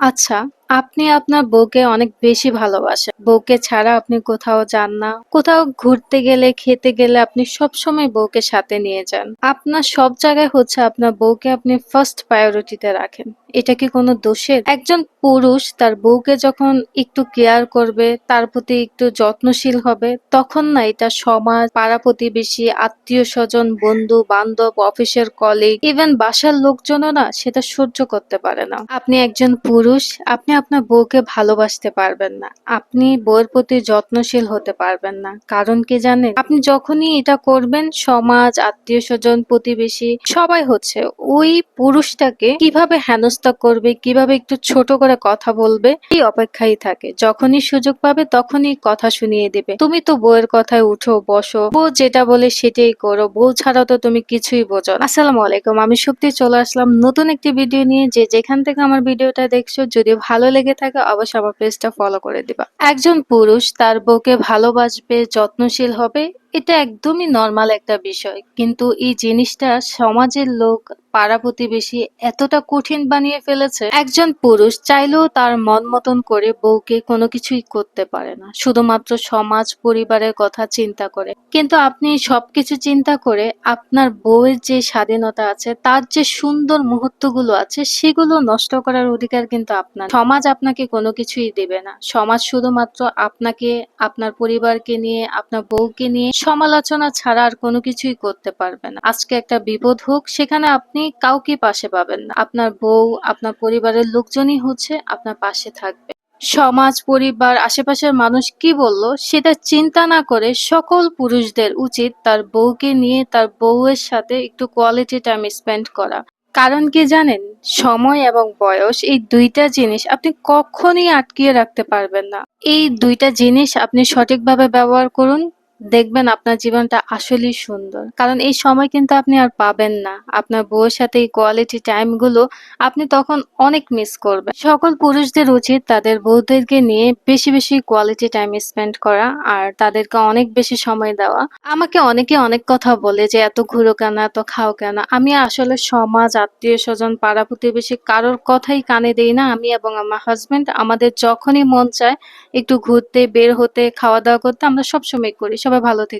আচ্ছা, আপনি আপনার বউকে অনেক বেশি ভালোবাসেন। বউকে ছাড়া আপনি কোথাও যান না। কোথাও ঘুরতে গেলে, খেতে গেলে আপনি সবসময় বউকে সাথে নিয়ে যান। আপনার সব জায়গায় হচ্ছে আপনার বউকে আপনি ফার্স্ট প্রায়োরিটি তে রাখেন। এটা কি কোনো দোষের? একজন পুরুষ তার বউকে যখন একটু কেয়ার করবে, তার প্রতি একটু যত্নশীল হবে, তখন না এটা সমাজ, পাড়া-প্রতিবেশী, আত্মীয়স্বজন, বন্ধু-বান্ধব, অফিসের কলিগ, ইভেন বাসার লোকজনও না সেটা সহ্য করতে পারে না। আপনি একজন পুরুষ, আপনি আপনার বউকে ভালোবাসতে পারবেন না। আপনি বউয়ের প্রতি যত্নশীল হতে পারবেন না। কারণ কি জানেন? আপনি যখনই এটা করবেন সমাজ, আত্মীয়স্বজন, প্রতিবেশী সবাই হচ্ছে ওই পুরুষটাকে কিভাবে হেনস্থা করবে, কিভাবে একটু ছোট করে কথা বলবে এই অপেক্ষায় থাকে। যখনই সুযোগ পাবে তখনই কথা শুনিয়ে দিবে। তুমি তো বউয়ের কথায় উঠো বসো, বউ যেটা বলে সেটাই করো, বউ ছাড়া তো তুমি কিছুই বোঝো না। আসসালামু আলাইকুম, আমি সুপ্তি চলে আসলাম নতুন একটি ভিডিও নিয়ে। যে যেখান থেকে আমার ভিডিওটা দেখছো, যদি ভালো লেগে থাকে অবশ্যই আমার পেজটা ফলো করে দিবা। একজন পুরুষ তার বউকে ভালোবাসবে, যত্নশীল হবে, এটা একদমই নর্মাল একটা বিষয়। কিন্তু এই জিনিসটা সমাজের লোক, পাড়া প্রতিবেশী এতটা কঠিন বানিয়ে ফেলেছে, একজন পুরুষ চাইলেও তার মন মতন করে বউকে কোনো কিছুই করতে পারে না, শুধুমাত্র সমাজ পরিবারের কথা চিন্তা করে। কিন্তু আপনি সবকিছু চিন্তা করে আপনার বউয়ের যে স্বাধীনতা আছে, তার যে সুন্দর মুহূর্তগুলো আছে, সেগুলো নষ্ট করার অধিকার কিন্তু আপনার। সমাজ আপনাকে কোনো কিছুই দেবে না। সমাজ শুধুমাত্র আপনাকে, আপনার পরিবারকে নিয়ে, আপনার বউকে নিয়ে সমালোচনা ছাড়া আর কোনো কিছুই করতে পারবে না। আজকে একটা বিপদ হোক, সেখানে আপনি কাউকে পাশে পাবেন না। আপনার বউ, আপনার পরিবারের লোকজনই হচ্ছে আপনার পাশে থাকবে। সমাজ, পরিবার, আশেপাশের মানুষ কি বললো সেটা চিন্তা না করে সকল পুরুষদের উচিত তার বউকে নিয়ে, তার বউয়ের সাথে একটু কোয়ালিটি টাইম স্পেন্ড করা। কারণ কি জানেন? সময় এবং বয়স, এই দুইটা জিনিস আপনি কখনই আটকিয়ে রাখতে পারবেন না। এই দুইটা জিনিস আপনি সঠিকভাবে ব্যবহার করুন, দেখবেন আপনার জীবনটা আসলেই সুন্দর। কারণ এই সময় কিন্তু আপনি আর পাবেন না। আপনার বউয়ের সাথে এই কোয়ালিটি টাইম গুলো আপনি তখন অনেক মিস করবেন। সকল পুরুষদের উচিত তাদের বউদেরকে নিয়ে বেশি বেশি কোয়ালিটি টাইম স্পেন্ড করা, আর তাদেরকে অনেক বেশি সময় দেওয়া। আমাকে অনেকে অনেক কথা বলে যে এত ঘুরো কেন, এত খাও কেন। আমি আসলে সমাজ, আত্মীয় স্বজন, পাড়া প্রতিবেশী কারোর কথাই কানে দেই না। আমি এবং আমার হাজবেন্ড আমাদের যখনই মন চায় একটু ঘুরতে বের হতে, খাওয়া দাওয়া করতে, আমরা সবসময় করি। সবাই ভালো থেকো।